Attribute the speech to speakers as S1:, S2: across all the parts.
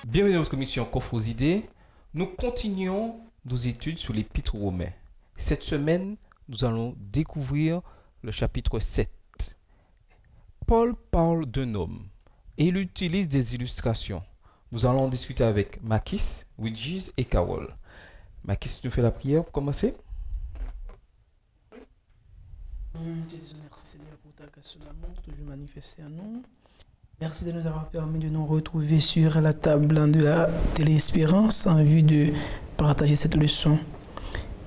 S1: Bienvenue dans notre commission Coffre aux idées. Nous continuons nos études sur l'Épître aux Romains. Cette semaine, nous allons découvrir le chapitre 7. Paul parle d'un homme et il utilise des illustrations. Nous allons en discuter avec Makis, Widgis et Carole. Makis nous fait la prière pour commencer.
S2: Jésus, merci Seigneur pour ta grâce d'amour, toujours manifestée à nous. Merci de nous avoir permis de nous retrouver sur la table de la Télé-Espérance en vue de partager cette leçon.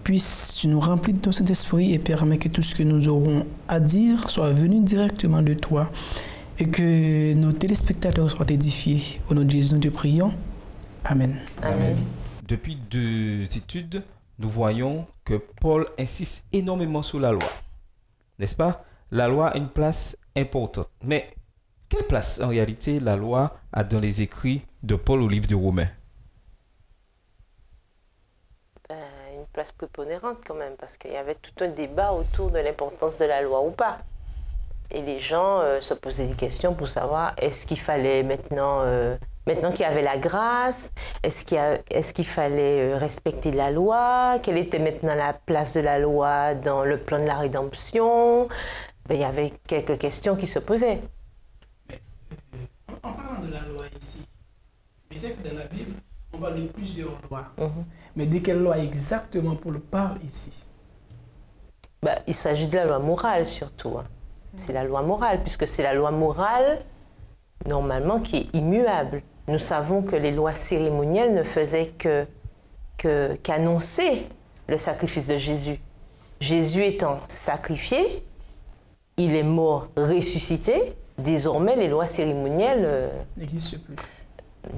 S2: Puisse-tu nous remplir de ton Saint-Esprit et permets que tout ce que nous aurons à dire soit venu directement de toi et que nos téléspectateurs soient édifiés. Au nom de Jésus, nous te prions. Amen.
S3: Amen.
S1: Depuis 2 études, nous voyons que Paul insiste énormément sur la loi. N'est-ce pas? La loi a une place importante. Mais quelle place en réalité la loi a dans les écrits de Paul au livre de Romains?
S3: Une place prépondérante quand même, parce qu'il y avait tout un débat autour de l'importance de la loi ou pas. Et les gens se posaient des questions pour savoir est-ce qu'il fallait maintenant qu'il y avait la grâce, est-ce qu'il fallait respecter la loi, quelle était maintenant la place de la loi dans le plan de la rédemption. Il y avait quelques questions qui se posaient.
S2: En parlant de la loi ici, je sais que dans la Bible, on parle de plusieurs lois. Mais de quelle loi exactement Paul parle ici?
S3: Il s'agit de la loi morale surtout. C'est la loi morale, puisque c'est la loi morale, normalement, qui est immuable. Nous savons que les lois cérémonielles ne faisaient qu'annoncer le sacrifice de Jésus. Jésus étant sacrifié, il est mort, ressuscité. Désormais, les lois cérémonielles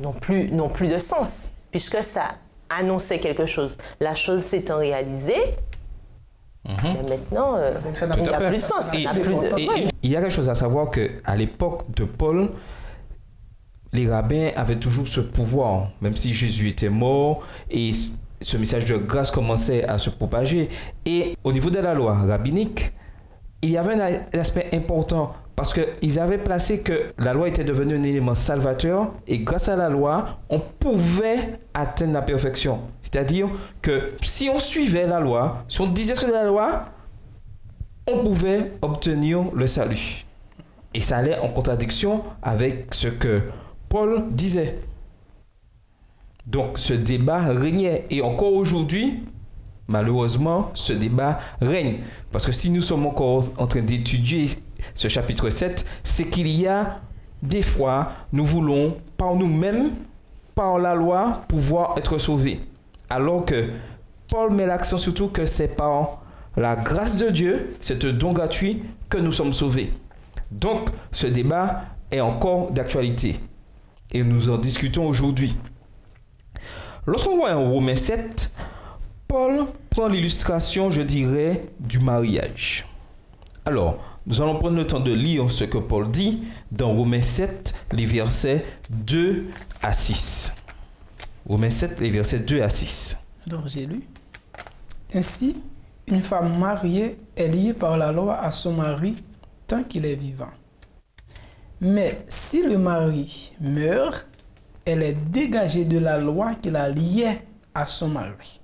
S3: n'ont plus de sens, puisque ça annonçait quelque chose. La chose s'étant réalisée, mais maintenant, ça n'a plus de sens.
S1: Il y a quelque chose à savoir qu'à l'époque de Paul, les rabbins avaient toujours ce pouvoir, même si Jésus était mort et ce message de grâce commençait à se propager. Et au niveau de la loi rabbinique, il y avait un aspect important parce qu'ils avaient placé que la loi était devenue un élément salvateur et grâce à la loi, on pouvait atteindre la perfection. C'est-à-dire que si on suivait la loi, si on disait ce que la loi, on pouvait obtenir le salut. Et ça allait en contradiction avec ce que Paul disait. Donc ce débat régnait et encore aujourd'hui, malheureusement, ce débat règne. Parce que si nous sommes encore en train d'étudier ce chapitre 7, c'est qu'il y a des fois, nous voulons par nous-mêmes, par la loi, pouvoir être sauvés. Alors que Paul met l'accent surtout que c'est par la grâce de Dieu, c'est un don gratuit que nous sommes sauvés. Donc, ce débat est encore d'actualité. Et nous en discutons aujourd'hui. Lorsqu'on voit en Romains 7, Paul prend l'illustration, je dirais, du mariage. Alors, nous allons prendre le temps de lire ce que Paul dit dans Romains 7, les versets 2 à 6. Romains 7, les versets 2 à 6.
S2: Alors, j'ai lu. Ainsi, une femme mariée est liée par la loi à son mari tant qu'il est vivant. Mais si le mari meurt, elle est dégagée de la loi qui la liait à son mari.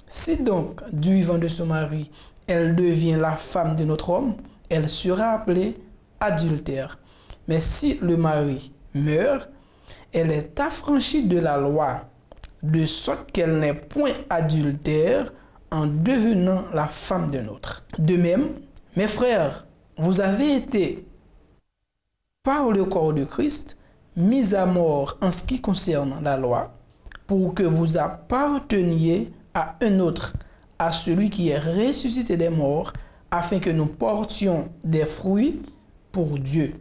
S2: Si donc, du vivant de son mari, elle devient la femme de notre homme, elle sera appelée adultère. Mais si le mari meurt, elle est affranchie de la loi, de sorte qu'elle n'est point adultère en devenant la femme d'un autre. De même, mes frères, vous avez été, par le corps de Christ, mis à mort en ce qui concerne la loi, pour que vous apparteniez à un autre, à celui qui est ressuscité des morts, afin que nous portions des fruits pour Dieu.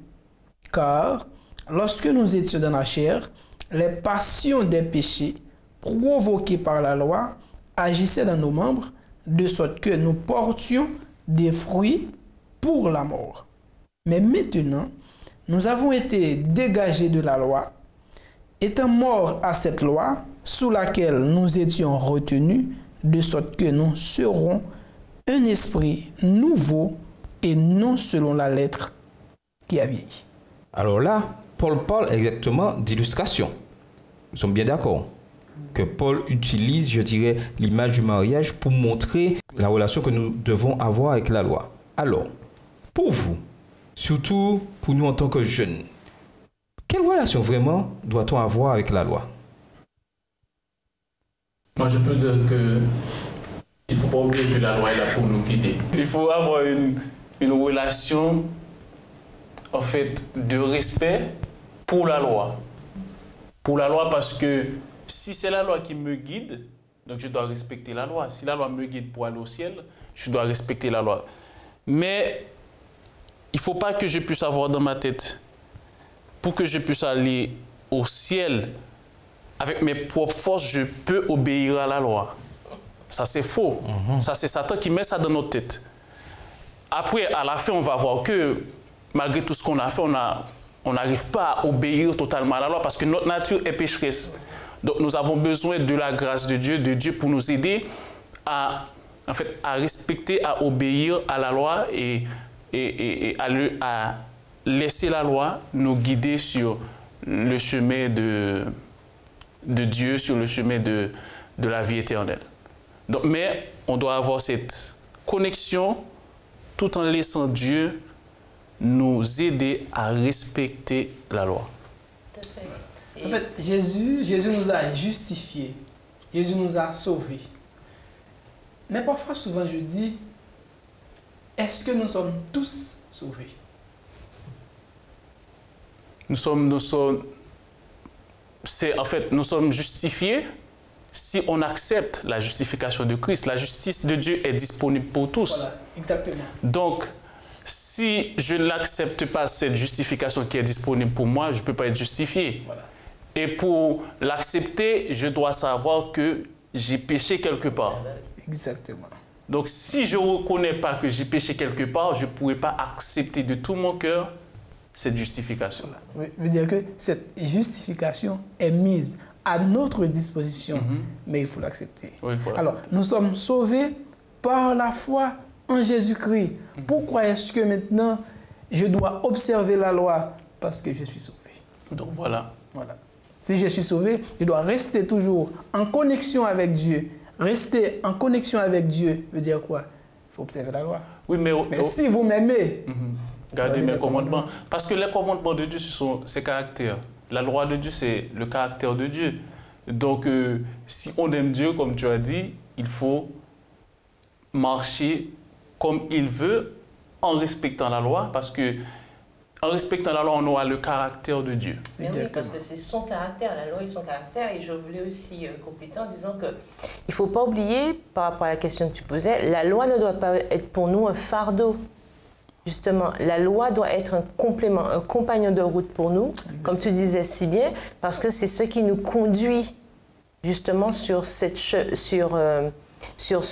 S2: Car, lorsque nous étions dans la chair, les passions des péchés, provoquées par la loi, agissaient dans nos membres, de sorte que nous portions des fruits pour la mort. Mais maintenant, nous avons été dégagés de la loi, étant morts à cette loi, sous laquelle nous étions retenus, de sorte que nous serons un esprit nouveau et non selon la lettre qui a vieilli.
S1: Alors là, Paul parle exactement d'illustration. Nous sommes bien d'accord que Paul utilise, je dirais, l'image du mariage pour montrer la relation que nous devons avoir avec la loi. Alors, pour vous, surtout pour nous en tant que jeunes, quelle relation vraiment doit-on avoir avec la loi?
S4: Moi, je peux dire que il ne faut pas oublier que la loi est là pour nous guider. Il faut avoir une relation, en fait, de respect pour la loi. Pour la loi, parce que si c'est la loi qui me guide, donc je dois respecter la loi. Si la loi me guide pour aller au ciel, je dois respecter la loi. Mais il ne faut pas que je puisse avoir dans ma tête, pour que je puisse aller au ciel, avec mes propres forces, je peux obéir à la loi. Ça, c'est faux. Ça, c'est Satan qui met ça dans notre tête. Après, à la fin, on va voir que, malgré tout ce qu'on a fait, on n'arrive pas à obéir totalement à la loi parce que notre nature est pécheresse. Donc, nous avons besoin de la grâce de Dieu pour nous aider à respecter, à obéir à la loi et à laisser la loi nous guider sur le chemin de Dieu, sur le chemin de la vie éternelle. Donc, mais on doit avoir cette connexion tout en laissant Dieu nous aider à respecter la loi.
S2: En fait, Jésus nous a justifiés. Jésus nous a sauvés. Mais parfois, souvent, je dis, est-ce que nous sommes tous sauvés?
S4: Nous sommes justifiés si on accepte la justification de Christ. La justice de Dieu est disponible pour tous.
S2: Voilà, exactement.
S4: Donc, si je n'accepte pas cette justification qui est disponible pour moi, je ne peux pas être justifié. Voilà. Et pour l'accepter, je dois savoir que j'ai péché quelque part.
S2: Exactement.
S4: Donc, si je ne reconnais pas que j'ai péché quelque part, je ne pourrai pas accepter de tout mon cœur cette justification.
S2: Voilà. Ça veut dire que cette justification est mise à notre disposition, mais il faut l'accepter.
S4: Oui,
S2: alors, nous sommes sauvés par la foi en Jésus-Christ. Pourquoi est-ce que maintenant je dois observer la loi? Parce que je suis sauvé.
S4: Donc voilà.
S2: Si je suis sauvé, je dois rester toujours en connexion avec Dieu. Rester en connexion avec Dieu veut dire quoi? Il faut observer la loi.
S4: Oui, mais
S2: si vous m'aimez,
S4: gardez mes commandements. Parce que les commandements de Dieu, ce sont ses caractères. La loi de Dieu, c'est le caractère de Dieu. Donc, si on aime Dieu, comme tu as dit, il faut marcher comme il veut en respectant la loi, parce que en respectant la loi, on aura le caractère de Dieu.
S3: Mais oui, parce que c'est son caractère, la loi est son caractère. Et je voulais aussi compléter en disant qu'il ne faut pas oublier, par rapport à la question que tu posais, la loi ne doit pas être pour nous un fardeau. Justement, la loi doit être un complément, un compagnon de route pour nous, comme tu disais si bien, parce que c'est ce qui nous conduit justement sur ce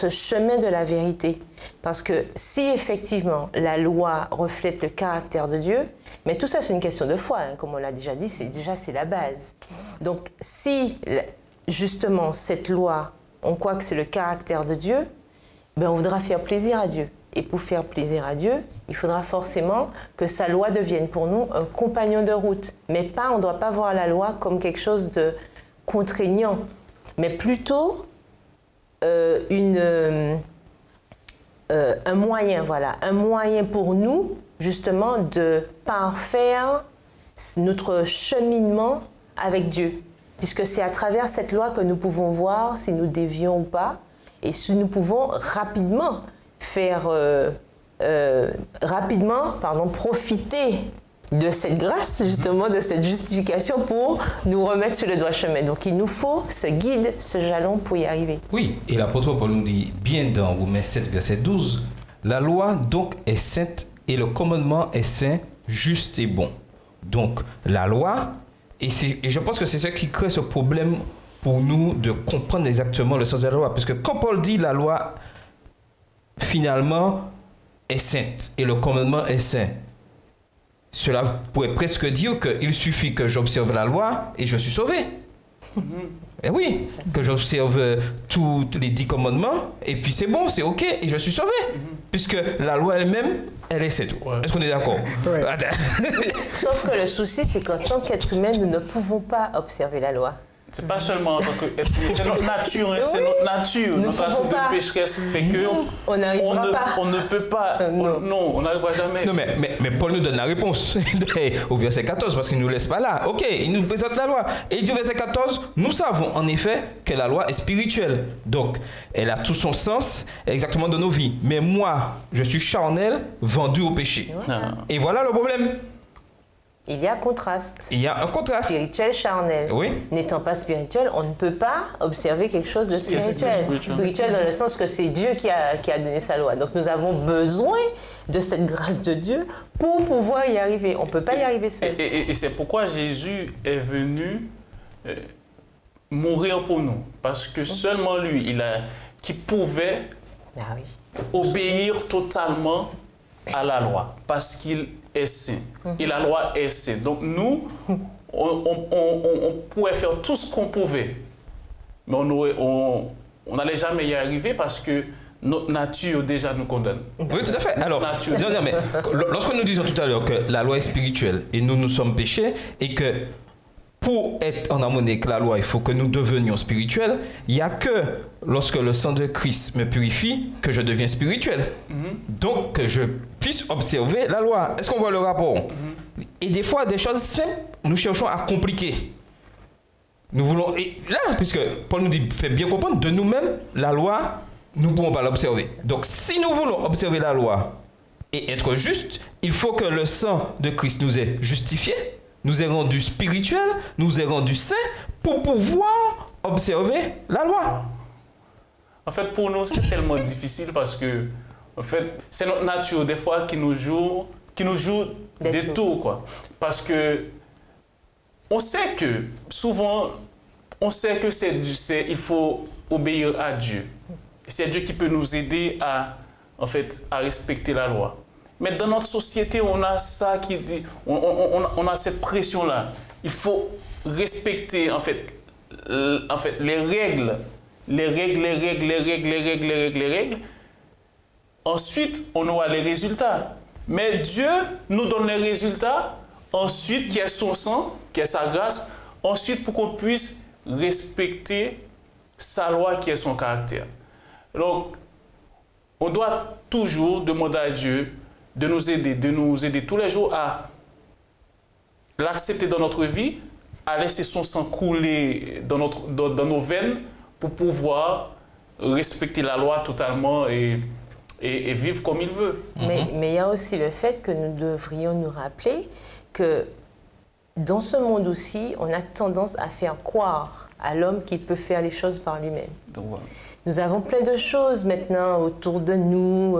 S3: chemin de la vérité. Parce que si effectivement la loi reflète le caractère de Dieu, mais tout ça c'est une question de foi, hein, comme on l'a déjà dit, c'est la base. Donc si justement cette loi, on croit que c'est le caractère de Dieu, ben on voudra faire plaisir à Dieu. Et pour faire plaisir à Dieu, il faudra forcément que sa loi devienne pour nous un compagnon de route. Mais pas, on ne doit pas voir la loi comme quelque chose de contraignant, mais plutôt un moyen, voilà, un moyen pour nous, justement, de parfaire notre cheminement avec Dieu. Puisque c'est à travers cette loi que nous pouvons voir si nous dévions ou pas, et si nous pouvons rapidement profiter de cette grâce, justement, de cette justification pour nous remettre sur le droit chemin. Donc, il nous faut ce guide, ce jalon pour y arriver.
S1: Oui, et l'apôtre Paul nous dit bien dans Romains 7, verset 12, « La loi, donc, est sainte et le commandement est saint, juste et bon. » Donc, la loi, et je pense que c'est ce qui crée ce problème pour nous de comprendre exactement le sens de la loi. Parce que quand Paul dit la loi, finalement, est sainte et le commandement est saint, cela pourrait presque dire qu'il suffit que j'observe la loi et je suis sauvé. Et oui, que j'observe tous les 10 commandements, et puis c'est bon, c'est ok, et je suis sauvé. Puisque la loi elle-même, elle est, c'est tout. Ouais. Est-ce qu'on est d'accord?
S2: Ouais.
S3: Sauf que le souci, c'est qu'en tant qu'être humain, nous ne pouvons pas observer la loi.
S4: C'est pas seulement en tant qu'être humain, c'est notre nature, hein, c'est notre nature. Notre nature de pécheresse fait que
S3: on n'arrivera pas.
S4: On ne peut pas. Non, on n'arrivera jamais.
S1: Non, mais Paul nous donne la réponse au verset 14, parce qu'il ne nous laisse pas là. Ok, il nous présente la loi. Et il dit au verset 14, nous savons en effet que la loi est spirituelle. Donc, elle a tout son sens exactement dans nos vies. Mais moi, je suis charnel, vendu au péché.
S3: Voilà.
S1: Et voilà le problème.
S3: Il y a contraste.
S1: Il y a un contraste.
S3: Spirituel, charnel.
S1: Oui.
S3: N'étant pas spirituel, on ne peut pas observer quelque chose de spirituel. Spirituel dans le sens que c'est Dieu qui a donné sa loi. Donc nous avons besoin de cette grâce de Dieu pour pouvoir y arriver. On ne peut pas y arriver seul.
S4: Et c'est pourquoi Jésus est venu mourir pour nous. Parce que seulement lui, qui pouvait obéir totalement à la loi. Parce qu'il est saint. Et la loi est sainte. Donc nous, on pouvait faire tout ce qu'on pouvait. Mais on n'allait jamais y arriver parce que notre nature déjà nous condamne.
S1: Oui, tout à fait. Alors, non, mais lorsque nous disons tout à l'heure que la loi est spirituelle et nous sommes péchés et que pour être en harmonie avec la loi, il faut que nous devenions spirituels, il n'y a que lorsque le sang de Christ me purifie que je deviens spirituel. Donc, que je puisse observer la loi. Est-ce qu'on voit le rapport? Et des fois, des choses simples, nous cherchons à compliquer. Nous voulons... Et là, puisque Paul nous dit, fait bien comprendre, de nous-mêmes, la loi, nous ne pouvons pas l'observer. Donc, si nous voulons observer la loi et être juste, il faut que le sang de Christ nous ait justifiés, nous ait rendus spirituels, nous ait rendus saints pour pouvoir observer la loi.
S4: En fait, pour nous, c'est tellement difficile parce que, en fait, c'est notre nature des fois qui nous joue des tours, quoi. Parce que on sait que souvent, on sait que il faut obéir à Dieu. C'est Dieu qui peut nous aider à respecter la loi. Mais dans notre société, on a ça qui dit, on a cette pression-là. Il faut respecter, les règles. Ensuite, on aura les résultats. Mais Dieu nous donne les résultats, ensuite, qui est son sang, qui est sa grâce, ensuite, pour qu'on puisse respecter sa loi, qui est son caractère. Donc, on doit toujours demander à Dieu de nous aider tous les jours à l'accepter dans notre vie, à laisser son sang couler dans nos veines pour pouvoir respecter la loi totalement et vivre comme il veut.
S3: Mais il y a aussi le fait que nous devrions nous rappeler que dans ce monde aussi, on a tendance à faire croire à l'homme qu'il peut faire les choses par lui-même.
S4: Voilà.
S3: Nous avons plein de choses maintenant autour de nous,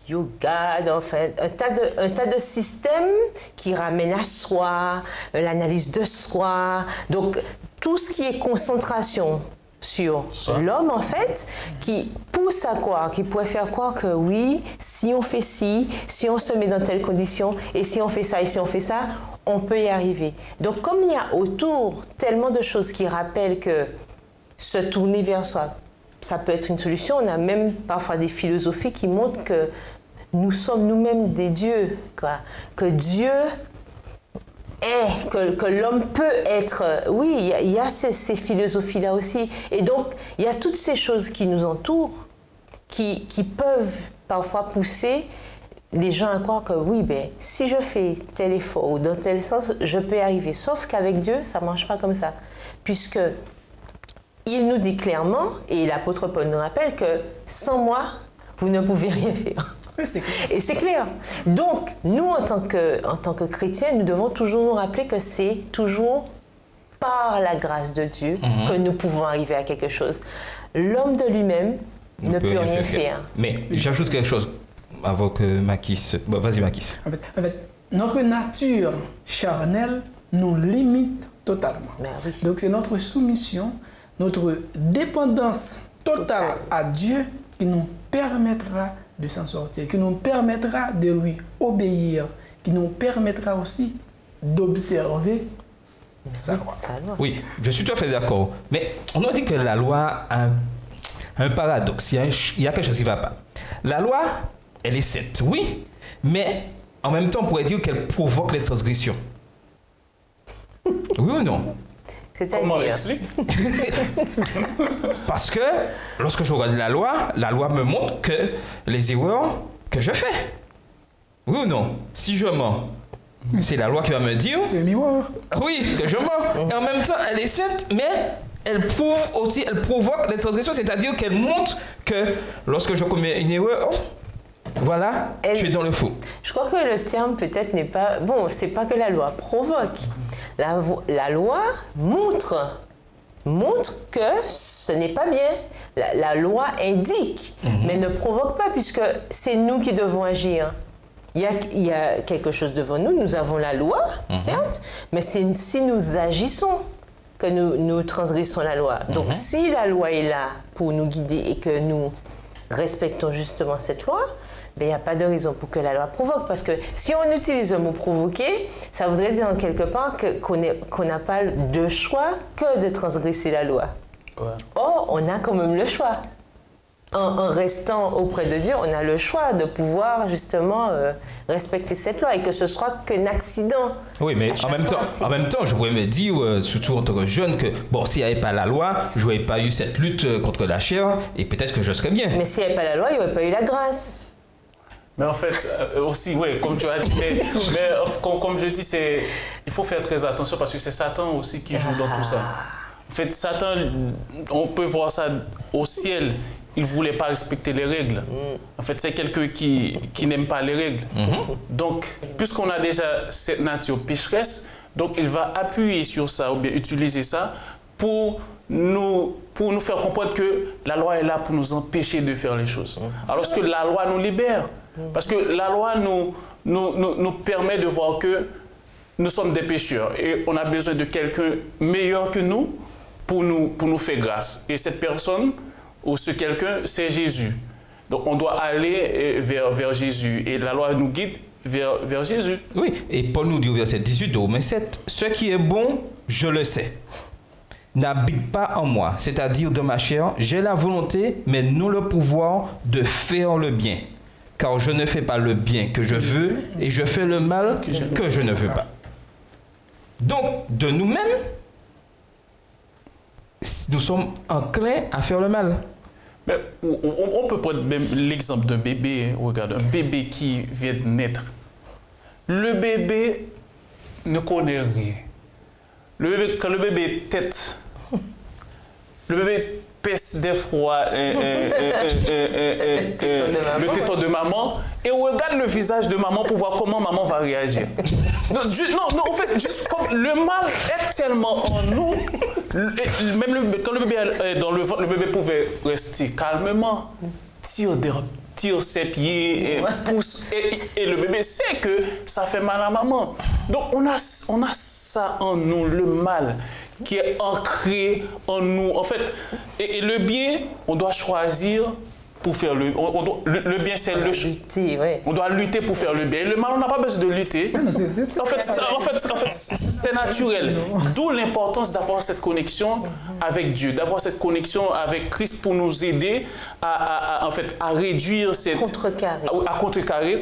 S3: yoga, enfin, un tas de systèmes qui ramènent à soi, l'analyse de soi. Donc, tout ce qui est concentration sur l'homme, en fait, qui pousse à croire, qui pourrait faire croire que oui, si on fait ci, si on se met dans telle condition, et si on fait ça, et si on fait ça, on peut y arriver. Donc, comme il y a autour tellement de choses qui rappellent que se tourner vers soi, ça peut être une solution. On a même parfois des philosophies qui montrent que nous sommes nous-mêmes des dieux, quoi. Que Dieu est, que l'homme peut être. Oui, il y a ces philosophies-là aussi. Et donc, il y a toutes ces choses qui nous entourent, qui peuvent parfois pousser les gens à croire que oui, si je fais tel effort ou dans tel sens, je peux y arriver. Sauf qu'avec Dieu, ça ne marche pas comme ça. Puisque il nous dit clairement, et l'apôtre Paul nous rappelle que sans moi, vous ne pouvez rien faire.
S2: Oui, c'est clair.
S3: Et c'est clair. Donc, nous, en tant que chrétiens, nous devons toujours nous rappeler que c'est toujours par la grâce de Dieu que nous pouvons arriver à quelque chose. L'homme de lui-même ne peut rien faire.
S1: Mais j'ajoute quelque chose avant que Makis... Bon, vas-y, Makis.
S2: En fait, notre nature charnelle nous limite totalement.
S3: Oui.
S2: Donc, c'est notre soumission, notre dépendance totale à Dieu qui nous permettra de s'en sortir, qui nous permettra de lui obéir, qui nous permettra aussi d'observer sa loi.
S1: Oui, je suis tout à fait d'accord. Mais on a dit que la loi a un paradoxe. Il y a quelque chose qui ne va pas. La loi, elle est sainte, oui, mais en même temps, on pourrait dire qu'elle provoque les transgressions. Oui ou non?
S4: Comment on l'explique?
S1: Parce que lorsque je regarde la loi me montre que les erreurs que je fais. Oui ou non? Si je mens, c'est la loi qui va me dire.
S2: C'est miroir.
S1: Oui, que je mens. Et en même temps, elle est sainte, mais elle provoque les transgressions, c'est-à-dire qu'elle montre que lorsque je commets une erreur, voilà, tu es dans le faux.
S3: Je crois que le terme peut-être n'est pas... Bon, c'est pas que la loi provoque. La loi montre que ce n'est pas bien. La loi indique, mais ne provoque pas, puisque c'est nous qui devons agir. Il y a quelque chose devant nous, nous avons la loi, certes, mais c'est si nous agissons que nous transgressons la loi. Donc si la loi est là pour nous guider et que nous respectons justement cette loi, il n'y a pas de raison pour que la loi provoque. Parce que si on utilise le mot provoquer, ça voudrait dire en quelque part qu'on n'a pas de choix que de transgresser la loi.
S4: Ouais.
S3: Or, on a quand même le choix. En restant auprès de Dieu, on a le choix de pouvoir justement respecter cette loi et que ce soit qu'un accident.
S1: Oui, mais en même temps, je pourrais me dire, surtout en tant que jeune, que bon, s'il n'y avait pas la loi, je n'aurais pas eu cette lutte contre la chair et peut-être que je serais bien.
S3: Mais s'il n'y avait pas la loi, il n'y aurait pas eu la grâce.
S4: Mais en fait, aussi, oui, comme tu as dit, mais comme je dis, il faut faire très attention parce que c'est Satan aussi qui joue dans tout ça. En fait, Satan, on peut voir ça au ciel. Il ne voulait pas respecter les règles. En fait, c'est quelqu'un qui n'aime pas les règles. Donc, puisqu'on a déjà cette nature pécheresse, donc il va appuyer sur ça ou bien utiliser ça pour nous faire comprendre que la loi est là pour nous empêcher de faire les choses. Alors que la loi nous libère. Parce que la loi nous permet de voir que nous sommes des pécheurs et on a besoin de quelqu'un meilleur que nous pour nous faire grâce. Et cette personne ou ce quelqu'un, c'est Jésus. Donc on doit aller vers Jésus et la loi nous guide vers Jésus.
S1: Oui, et Paul nous dit au verset 18 de Romains 7, « Ce qui est bon, je le sais, n'habite pas en moi, c'est-à-dire dans ma chair, j'ai la volonté, mais non le pouvoir de faire le bien. Car je ne fais pas le bien que je veux et je fais le mal que je ne veux pas. » Donc, de nous-mêmes, nous sommes enclins à faire le mal.
S4: Mais on peut prendre l'exemple d'un bébé. Regarde, un bébé qui vient de naître. Le bébé ne connaît rien. Quand le bébé tète, le bébé pèse d'effroi le téton de maman et on regarde le visage de maman pour voir comment maman va réagir. Non, en fait, juste comme le mal est tellement en nous, même quand le bébé est dans le ventre, le bébé pouvait rester calmement, tire ses pieds, pousse, et le bébé sait que ça fait mal à maman. Donc on a ça en nous, le mal qui est ancré en nous. En fait, et le bien, on doit choisir pour faire le bien, c'est le
S3: lutter, ouais.
S4: On doit lutter pour faire le bien. Et le mal, on n'a pas besoin de lutter. En fait, c'est naturel. D'où l'importance d'avoir cette connexion avec Dieu, d'avoir cette connexion avec Christ pour nous aider à réduire cette... À contrecarrer,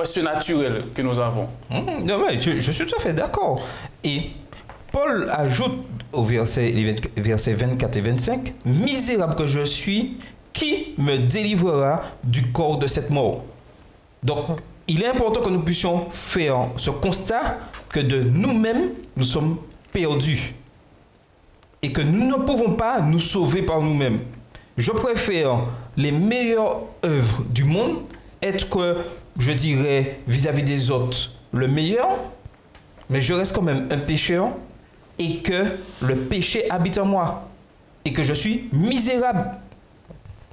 S4: ce naturel que nous avons.
S1: Non, mais je suis tout à fait d'accord. Et Paul ajoute au versets 24 et 25, « Misérable que je suis, qui me délivrera du corps de cette mort ?» Donc, il est important que nous puissions faire ce constat que de nous-mêmes, nous sommes perdus et que nous ne pouvons pas nous sauver par nous-mêmes. Je préfère les meilleures œuvres du monde, être, je dirais, vis-à-vis des autres, le meilleur, mais je reste quand même un pécheur et que le péché habite en moi et que je suis misérable.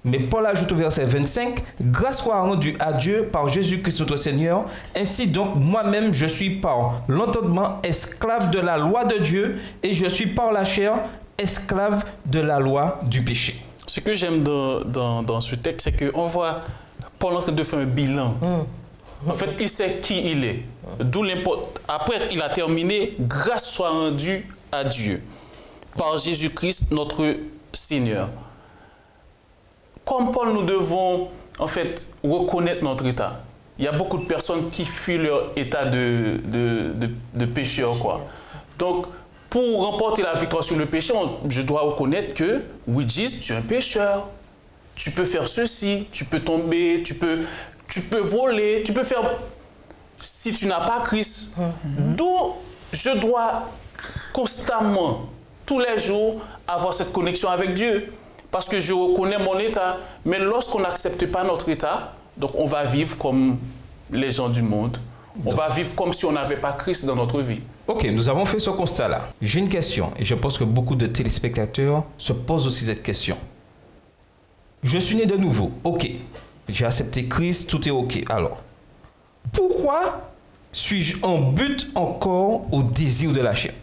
S1: Mais Paul ajoute au verset 25, « Grâce soit rendue à Dieu par Jésus-Christ notre Seigneur. Ainsi donc, moi-même, je suis par l'entendement esclave de la loi de Dieu et je suis par la chair esclave de la loi du péché. »
S4: Ce que j'aime dans ce texte, c'est qu'on voit Paul en train de faire un bilan. En fait, il sait qui il est. D'où après, il a terminé, grâce soit rendue à Dieu par Jésus-Christ, notre Seigneur. Comme Paul, nous devons en fait reconnaître notre état. Il y a beaucoup de personnes qui fuient leur état de pécheur, quoi. Donc, pour remporter la victoire sur le péché, je dois reconnaître que, oui, Jesus, tu es un pécheur. Tu peux faire ceci, tu peux tomber, tu peux voler, tu peux faire... Si tu n'as pas Christ, d'où je dois constamment, tous les jours, avoir cette connexion avec Dieu. Parce que je reconnais mon état. Mais lorsqu'on n'accepte pas notre état, donc on va vivre comme les gens du monde. On va vivre comme si on n'avait pas Christ dans notre vie.
S1: Ok, nous avons fait ce constat-là. J'ai une question, et je pense que beaucoup de téléspectateurs se posent aussi cette question. Je suis né de nouveau, ok. J'ai accepté Christ, tout est ok. Alors, pourquoi suis-je en but encore au désir de la chair?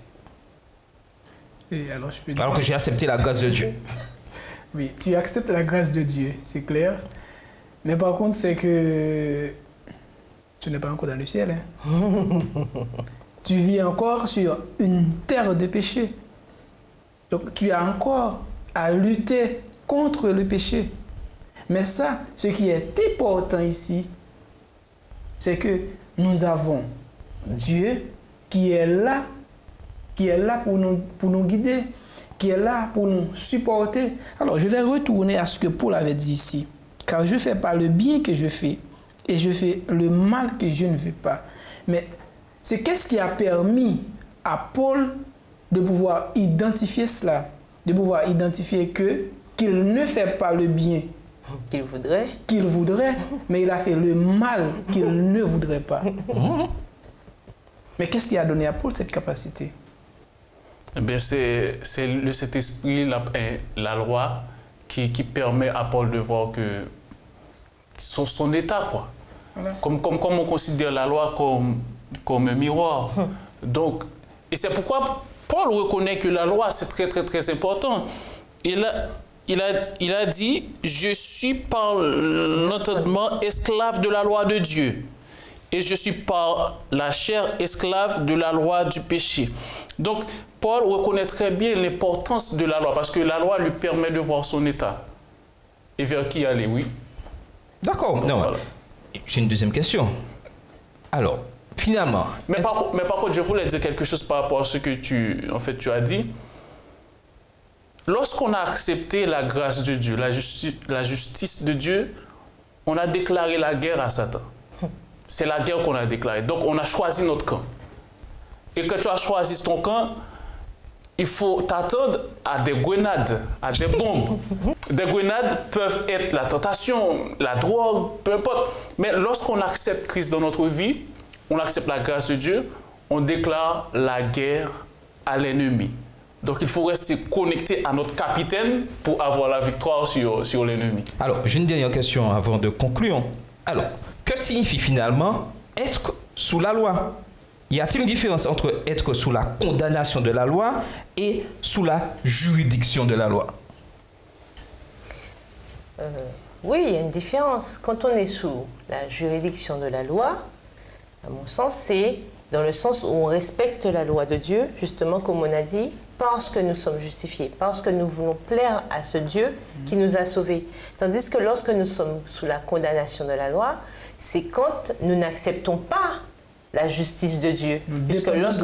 S2: Et alors, je peux dire...
S1: Alors que j'ai accepté la grâce de Dieu.
S2: Oui, tu acceptes la grâce de Dieu, c'est clair. Mais par contre, c'est que tu n'es pas encore dans le ciel. Hein? Tu vis encore sur une terre de péché. Donc, tu as encore à lutter contre le péché. Mais ça, ce qui est important ici, c'est que nous avons Dieu qui est là pour nous guider, qui est là pour nous supporter. Alors, je vais retourner à ce que Paul avait dit ici. Car je ne fais pas le bien que je fais, et je fais le mal que je ne veux pas. Mais c'est qu'est-ce qui a permis à Paul de pouvoir identifier cela, de pouvoir identifier qu'il ne fait pas le bien
S3: qu'il voudrait, mais il a fait le mal qu'il ne voudrait pas. Mais qu'est-ce qui a donné à Paul cette capacité?
S4: Eh bien, c'est le Saint-Esprit, la loi, qui permet à Paul de voir que son état, quoi. Voilà. Comme on considère la loi comme un miroir. Donc, et c'est pourquoi Paul reconnaît que la loi, c'est très, très, très important. Il a dit, je suis par l'entendement esclave de la loi de Dieu. Et je suis par la chair esclave de la loi du péché. Donc, Paul reconnaît très bien l'importance de la loi, parce que la loi lui permet de voir son état. Et vers qui aller, oui.
S1: D'accord. Voilà. J'ai une deuxième question. Alors, finalement...
S4: Mais par contre, je voulais dire quelque chose par rapport à ce que tu as dit. Lorsqu'on a accepté la grâce de Dieu, la justice de Dieu, on a déclaré la guerre à Satan. C'est la guerre qu'on a déclarée. Donc, on a choisi notre camp. Et quand tu as choisi ton camp, il faut t'attendre à des grenades, à des bombes. Des grenades peuvent être la tentation, la drogue, peu importe. Mais lorsqu'on accepte Christ dans notre vie, on accepte la grâce de Dieu, on déclare la guerre à l'ennemi. Donc, il faut rester connecté à notre capitaine pour avoir la victoire sur l'ennemi.
S1: Alors, j'ai une dernière question avant de conclure. Alors, que signifie finalement être sous la loi? Y a-t-il une différence entre être sous la condamnation de la loi et sous la juridiction de la loi?
S3: Oui, il y a une différence. Quand on est sous la juridiction de la loi, à mon sens, c'est dans le sens où on respecte la loi de Dieu, justement comme on a dit, parce que nous sommes justifiés, parce que nous voulons plaire à ce Dieu qui nous a sauvés. Tandis que lorsque nous sommes sous la condamnation de la loi, c'est quand nous n'acceptons pas la justice de Dieu. Puisque lorsque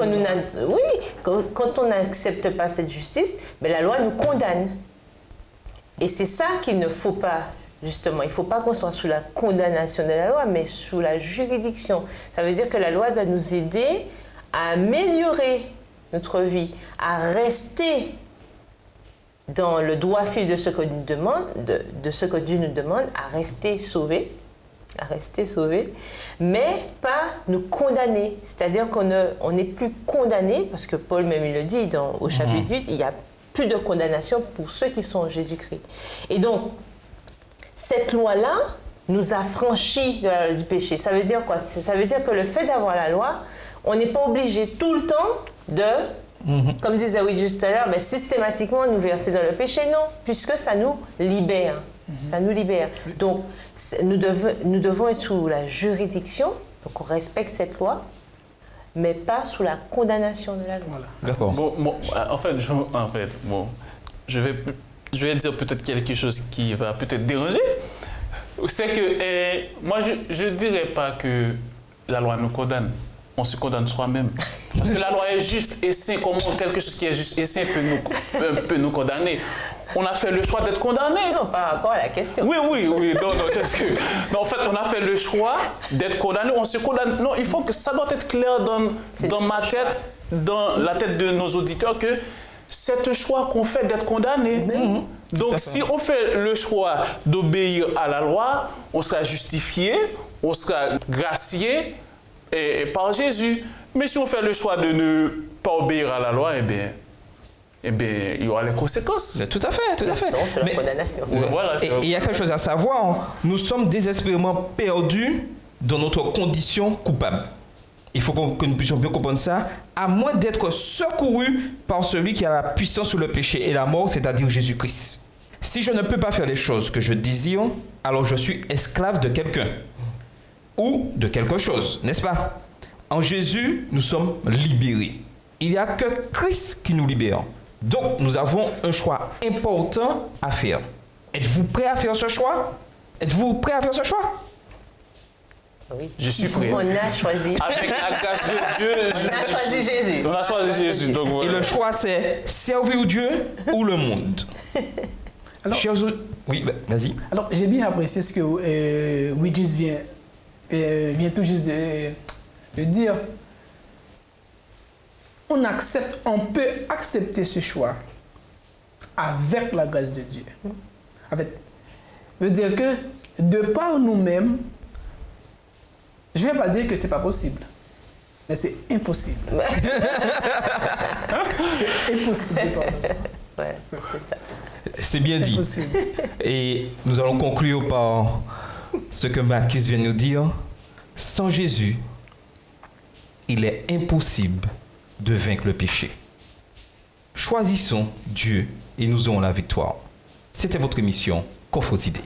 S3: quand on n'accepte pas cette justice, mais la loi nous condamne. Et c'est ça qu'il ne faut pas, justement. Il ne faut pas qu'on soit sous la condamnation de la loi, mais sous la juridiction. Ça veut dire que la loi doit nous aider à améliorer notre vie, à rester dans le droit fil de ce que nous demande, de ce que Dieu nous demande, à rester sauvés, mais pas nous condamner. C'est-à-dire qu'on n'est plus condamné, parce que Paul même il le dit au chapitre 8, il n'y a plus de condamnation pour ceux qui sont en Jésus-Christ. Et donc, cette loi-là nous a franchis de la loi du péché. Ça veut dire quoi? Ça veut dire que le fait d'avoir la loi, on n'est pas obligé tout le temps de, comme disait Will juste tout à l'heure, systématiquement nous verser dans le péché. Non, puisque ça nous libère. Ça nous libère. Donc, nous devons être sous la juridiction Donc on respecte cette loi, mais pas sous la condamnation de la loi.
S2: Voilà.
S1: D'accord.
S4: Je vais dire peut-être quelque chose qui va peut-être déranger. C'est que moi, je ne dirais pas que la loi nous condamne. On se condamne soi-même. Parce que la loi est juste et sain. Comment quelque chose qui est juste et sain peut nous condamner? On a fait le choix d'être condamné.
S3: Non, par rapport à la question.
S4: Oui. Non, en fait, on a fait le choix d'être condamné. On se condamne. Non, il faut que ça doit être clair dans ma tête, dans la tête de nos auditeurs, que c'est un choix qu'on fait d'être condamné. Donc, si on fait le choix d'obéir à la loi, on sera justifié, on sera gracié par Jésus. Mais si on fait le choix de ne pas obéir à la loi, eh bien, il y aura les conséquences.
S1: Tout à fait.
S3: C'est la condamnation.
S4: Voilà,
S1: Et il y a quelque chose à savoir, nous sommes désespérément perdus dans notre condition coupable. Il faut que nous puissions bien comprendre ça, à moins d'être secourus par celui qui a la puissance sur le péché et la mort, c'est-à-dire Jésus-Christ. Si je ne peux pas faire les choses que je désire, alors je suis esclave de quelqu'un ou de quelque chose, n'est-ce pas? En Jésus, nous sommes libérés. Il n'y a que Christ qui nous libère. Donc, nous avons un choix important à faire. Êtes-vous prêt à faire ce choix? Êtes-vous prêt à faire ce choix?
S3: Oui.
S4: Je suis prêt.
S3: On a choisi.
S4: Avec la grâce de Dieu.
S3: On a choisi Jésus.
S4: On a choisi Jésus. Donc voilà.
S1: Et le choix, c'est servir Dieu ou le monde.
S2: Alors,
S1: oui, vas-y.
S2: Alors, j'ai bien apprécié ce que Widgis vient tout juste de dire. On peut accepter ce choix avec la grâce de Dieu. Veut dire que de par nous-mêmes, je ne vais pas dire que ce n'est pas possible, mais c'est impossible. C'est impossible.
S3: Ouais, c'est ça.
S1: C'est bien dit.
S2: Impossible.
S1: Et nous allons conclure par ce que Marquis vient nous dire. Sans Jésus, il est impossible de vaincre le péché. Choisissons Dieu et nous aurons la victoire. C'était votre émission Confos Idées.